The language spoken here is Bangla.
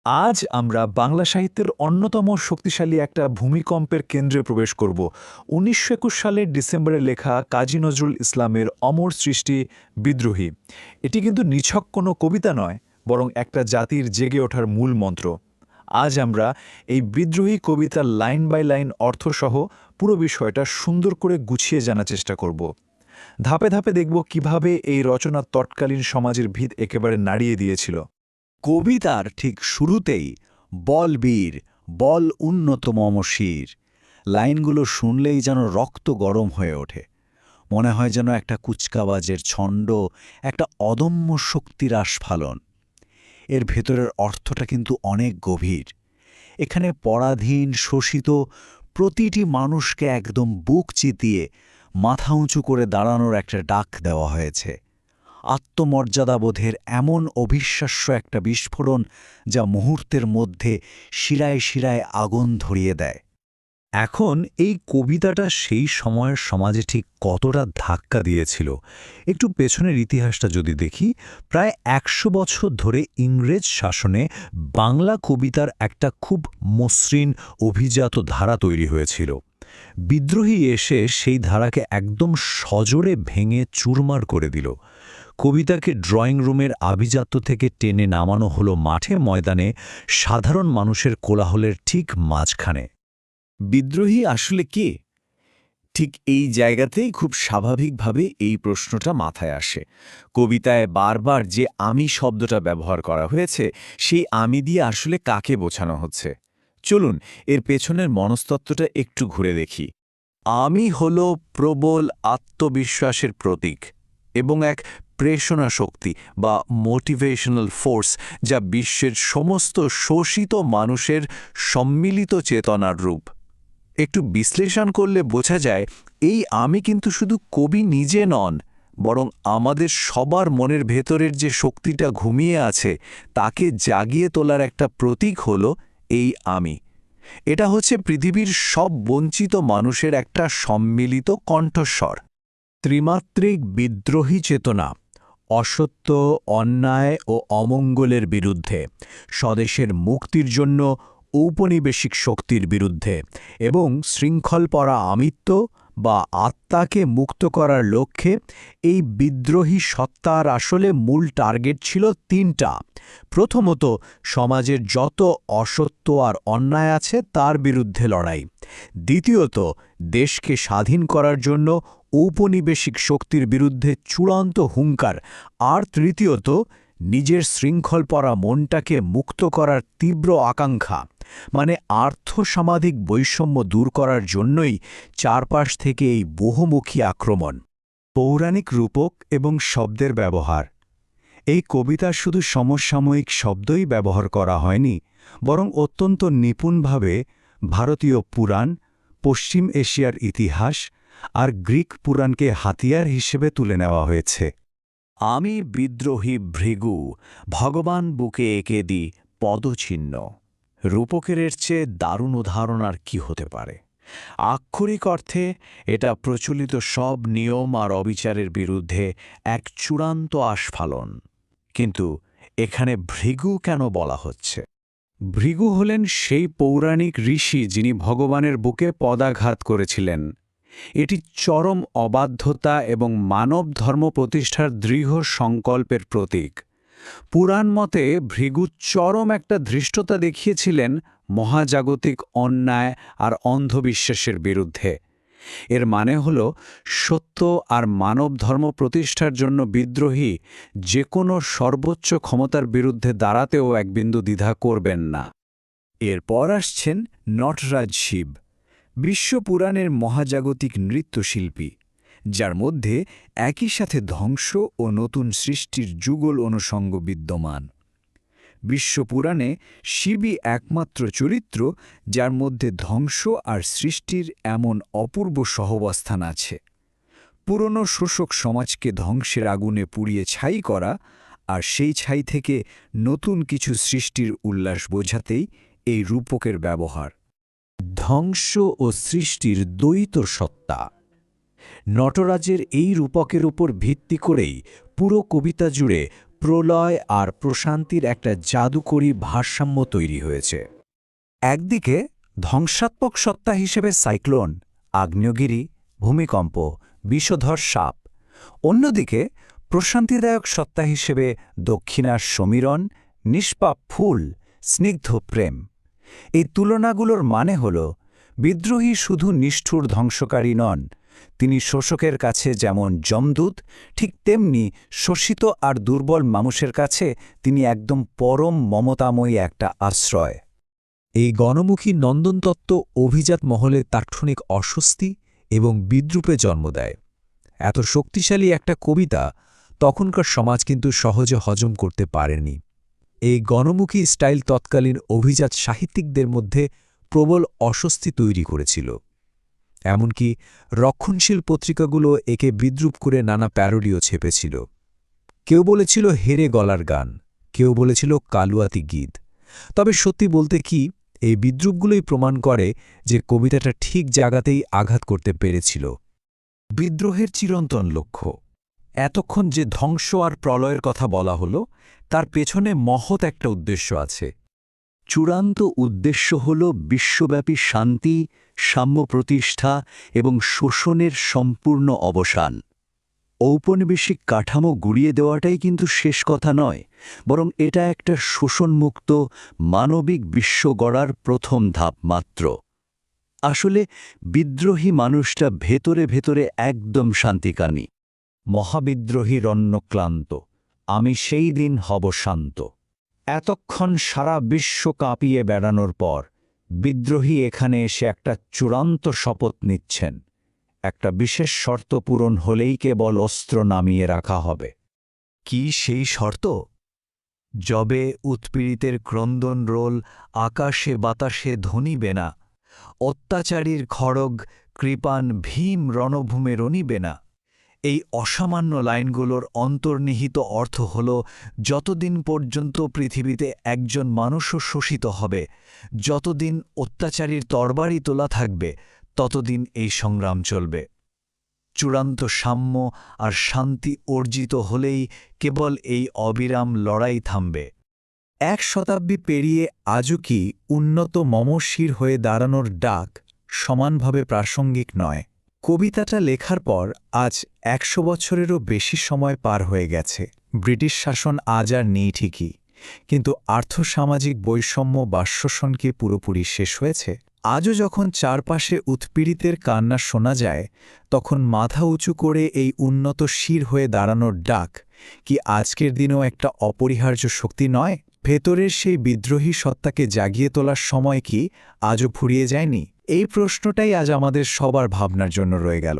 আজ আমরা বাংলা সাহিত্যের অন্যতম শক্তিশালী একটা ভূমিকম্পের কেন্দ্রে প্রবেশ করব ১৯২১ সালের ডিসেম্বরে লেখা কাজী নজরুল ইসলামের অমর সৃষ্টি বিদ্রোহী। এটি কিন্তু নিছক কোনো কবিতা নয়, বরং একটা জাতির জেগে ওঠার মূল মন্ত্র। আজ আমরা এই বিদ্রোহী কবিতার লাইন বাই লাইন অর্থসহ পুরো বিষয়টা সুন্দর করে গুছিয়ে জানার চেষ্টা করব। ধাপে ধাপে দেখব কিভাবে এই রচনা তৎকালীন সমাজের ভিত একেবারে নাড়িয়ে দিয়েছিল। কবিতার ঠিক শুরুতেই বল বীর, বল উন্নতমম শির, লাইনগুলো শুনলেই যেন রক্ত গরম হয়ে ওঠে। মনে হয় যেন একটা কুচকাওয়াজের ছন্দ, একটা অদম্য শক্তির আস্ফালন। এর ভেতরের অর্থটা কিন্তু অনেক গভীর। এখানে পরাধীন শোষিত প্রতিটি মানুষকে একদম বুক চিতিয়ে মাথা উঁচু করে দাঁড়ানোর একটা ডাক দেওয়া হয়েছে। আত্মমর্যাদাবোধের এমন অবিশ্বাস্য একটা বিস্ফোরণ, যা মুহূর্তের মধ্যে শিরায় শিরায় আগুন ধরিয়ে দেয়। এখন এই কবিতাটা সেই সময়ের সমাজে ঠিক কতটা ধাক্কা দিয়েছিল, একটু পেছনের ইতিহাসটা যদি দেখি, প্রায় ১০০ বছর ধরে ইংরেজ শাসনে বাংলা কবিতার একটা খুব মসৃণ অভিজাত ধারা তৈরি হয়েছিল। বিদ্রোহী এসে সেই ধারাকে একদম সজোরে ভেঙে চুরমার করে দিল। কবিতাকে ড্রয়িং রুমের আভিজাত্য থেকে টেনে নামানো হলো মাঠে ময়দানে, সাধারণ মানুষের কোলাহলের ঠিক মাঝখানে। বিদ্রোহী আসলে কে? ঠিক এই জায়গাতেই খুব স্বাভাবিকভাবে এই প্রশ্নটা মাথায় আসে। কবিতায় বারবার যে আমি শব্দটা ব্যবহার করা হয়েছে, সেই আমি দিয়ে আসলে কাকে বোঝানো হচ্ছে? চলুন এর পেছনের মনস্তত্ত্বটা একটু ঘুরে দেখি। আমি হল প্রবল আত্মবিশ্বাসের প্রতীক এবং এক প্রেরণা শক্তি বা মোটিভেশনাল ফোর্স, যা বিশ্বের সমস্ত শোষিত মানুষের সম্মিলিত চেতনার রূপ। একটু বিশ্লেষণ করলে বোঝা যায়, এই আমি কিন্তু শুধু কবি নিজে নন, বরং আমাদের সবার মনের ভেতরের যে শক্তিটা ঘুমিয়ে আছে তাকে জাগিয়ে তোলার একটা প্রতীক হল এই আমি। এটা হচ্ছে পৃথিবীর সব বঞ্চিত মানুষের একটা সম্মিলিত কণ্ঠস্বর। ত্রিমাত্রিক বিদ্রোহী চেতনা, অসত্য, অন্যায় ও অমঙ্গলের বিরুদ্ধে, স্বদেশের মুক্তির জন্য ঔপনিবেশিক শক্তির বিরুদ্ধে, এবং শৃঙ্খলপরা আমিত্ব বা আত্মাকে মুক্ত করার লক্ষ্যে এই বিদ্রোহী সত্তার আসলে মূল টার্গেট ছিল তিনটা। প্রথমত, সমাজের যত অসত্য আর অন্যায় আছে তার বিরুদ্ধে লড়াই। দ্বিতীয়ত, দেশকে স্বাধীন করার জন্য ঔপনিবেশিক শক্তির বিরুদ্ধে চূড়ান্ত হুঙ্কার। আর তৃতীয়ত, নিজের শৃঙ্খলপরা মনটাকে মুক্ত করার তীব্র আকাঙ্ক্ষা, মানে আর্থসামাজিক বৈষম্য দূর করার জন্যই চারপাশ থেকে এই বহুমুখী আক্রমণ। পৌরাণিক রূপক এবং শব্দের ব্যবহার। এই কবিতার শুধু সমসাময়িক শব্দই ব্যবহার করা হয়নি, বরং অত্যন্ত নিপুণভাবে ভারতীয় পুরাণ, পশ্চিম এশিয়ার ইতিহাস আর গ্রিক পুরাণকে হাতিয়ার হিসেবে তুলে নেওয়া হয়েছে। আমি বিদ্রোহী ভৃগু, ভগবান বুকে এঁকে দি পদচিহ্ন। রূপকের চেয়ে দারুণ উদাহরণ আর কি হতে পারে? আক্ষরিক অর্থে এটা প্রচলিত সব নিয়ম আর অবিচারের বিরুদ্ধে এক চূড়ান্ত আস্ফালন। কিন্তু এখানে ভৃগু কেন বলা হচ্ছে? ভৃগু হলেন সেই পৌরাণিক ঋষি যিনি ভগবানের বুকে পদাঘাত করেছিলেন। এটি চরম অবাধ্যতা এবং মানব ধর্ম প্রতিষ্ঠার দৃঢ় সংকল্পের প্রতীক। পুরাণ মতে ভৃগু চরম একটা ধৃষ্টতা দেখিয়েছিলেন মহাজাগতিক অন্যায় আর অন্ধবিশ্বাসের বিরুদ্ধে। এর মানে হল, সত্য আর মানব ধর্ম প্রতিষ্ঠার জন্য বিদ্রোহী যে কোনো সর্বোচ্চ ক্ষমতার বিরুদ্ধে দাঁড়াতেও এক বিন্দু দ্বিধা করবেন না। এরপর আসছেন নটরাজ শিব, বিশ্বপুরাণের মহাজাগতিক নৃত্যশিল্পী, যার মধ্যে একই সাথে ধ্বংস ও নতুন সৃষ্টির যুগল অনুষঙ্গ বিদ্যমান। বিশ্বপুরাণে শিবই একমাত্র চরিত্র যার মধ্যে ধ্বংস আর সৃষ্টির এমন অপূর্ব সহাবস্থান আছে। পুরনো শোষক সমাজকে ধ্বংসের আগুনে পুড়িয়ে ছাই করা আর সেই ছাই থেকে নতুন কিছু সৃষ্টির উল্লাস বোঝাতেই এই রূপকের ব্যবহার। ধ্বংস ও সৃষ্টির দ্বৈত সত্তা। নটরাজের এই রূপকের উপর ভিত্তি করেই পুরো কবিতা জুড়ে প্রলয় আর প্রশান্তির একটা জাদুকরী ভারসাম্য তৈরি হয়েছে। একদিকে ধ্বংসাত্মক সত্তা হিসেবে সাইক্লোন, আগ্নেয়গিরি, ভূমিকম্প, বিষধর সাপ, অন্যদিকে প্রশান্তিদায়ক সত্তা হিসেবে দক্ষিণার সমীরণ, নিষ্পাপ ফুল, স্নিগ্ধ প্রেম। এই তুলনাগুলোর মানে হল বিদ্রোহী শুধু নিষ্ঠুর ধ্বংসকারী নন, তিনি শোষকের কাছে যেমন যমদূত, ঠিক তেমনি শোষিত আর দুর্বল মানুষের কাছে তিনি একদম পরম মমতাময়ী একটা আশ্রয়। এই গণমুখী নন্দনতত্ত্ব অভিজাত মহলে তাৎক্ষণিক অস্বস্তি এবং বিদ্রূপে জন্ম দেয়। এত শক্তিশালী একটা কবিতা তখনকার সমাজ কিন্তু সহজে হজম করতে পারেনি। এই গণমুখী স্টাইল তৎকালীন অভিজাত সাহিত্যিকদের মধ্যে প্রবল অস্বস্তি তৈরি করেছিল। এমনকি রক্ষণশীল পত্রিকাগুলো একে বিদ্রূপ করে নানা প্যারোডিও ছেপেছিল। কেউ বলেছিল হেরে গলার গান, কেউ বলেছিল কালুয়াতি গীত। তবে সত্যি বলতে কি, এই বিদ্রূপগুলোই প্রমাণ করে যে কবিতাটা ঠিক জায়গাতেই আঘাত করতে পেরেছিল। বিদ্রোহের চিরন্তন লক্ষ্য। এতক্ষণ যে ধ্বংস আর প্রলয়ের কথা বলা হলো, তার পেছনে মহৎ একটা উদ্দেশ্য আছে। চূড়ান্ত উদ্দেশ্য হল বিশ্বব্যাপী শান্তি, সাম্য প্রতিষ্ঠা এবং শোষণের সম্পূর্ণ অবসান। ঔপনিবেশিক কাঠামো গুড়িয়ে দেওয়াটাই কিন্তু শেষ কথা নয়, বরং এটা একটা শোষণমুক্ত মানবিক বিশ্ব গড়ার প্রথম ধাপ মাত্র। আসলে বিদ্রোহী মানুষটা ভেতরে ভেতরে একদম শান্তিকামী। মহাবিদ্রোহী রণ্যক্লান্ত, আমি সেই দিন হব শান্ত। এতক্ষণ সারা বিশ্ব কাঁপিয়ে বেড়ানোর পর বিদ্রোহী এখানে এসে একটা চূড়ান্ত শপথ নিচ্ছেন। একটা বিশেষ শর্ত পূরণ হলেই কেবল অস্ত্র নামিয়ে রাখা হবে। কি সেই শর্ত? যবে উৎপীড়িতের ক্রন্দন রোল আকাশে বাতাসে ধ্বনিবে না, অত্যাচারীর খড়গ কৃপান ভীম রণভূমে রণিবে না। এই অসামান্য লাইনগুলোর অন্তর্নিহিত অর্থ হল, যতদিন পর্যন্ত পৃথিবীতে একজন মানুষও শোষিত হবে, যতদিন অত্যাচারীর তরবারি তোলা থাকবে, ততদিন এই সংগ্রাম চলবে। চূড়ান্ত সাম্য আর শান্তি অর্জিত হলেই কেবল এই অবিরাম লড়াই থামবে। 1 শতাব্দী পেরিয়ে আজও কি উন্নত মমশির হয়ে দাঁড়ানোর ডাক সমানভাবে প্রাসঙ্গিক নয়? কবিতাটা লেখার পর আজ 100 বছরেরও বেশি সময় পার হয়ে গেছে। ব্রিটিশ শাসন আজ আর নেই ঠিকই, কিন্তু আর্থসামাজিক বৈষম্য বা শোষণ কি পুরোপুরি শেষ হয়েছে? আজও যখন চারপাশে উৎপীড়িতের কান্না শোনা যায়, তখন মাথা উঁচু করে এই উন্নত শির হয়ে দাঁড়ানোর ডাক কি আজকের দিনেও একটা অপরিহার্য শক্তি নয়? ভেতরের সেই বিদ্রোহী সত্তাকে জাগিয়ে তোলার সময় কি আজও ফুরিয়ে যায়নি? এই প্রশ্নটাই আজ আমাদের সবার ভাবনার জন্য রয়ে গেল।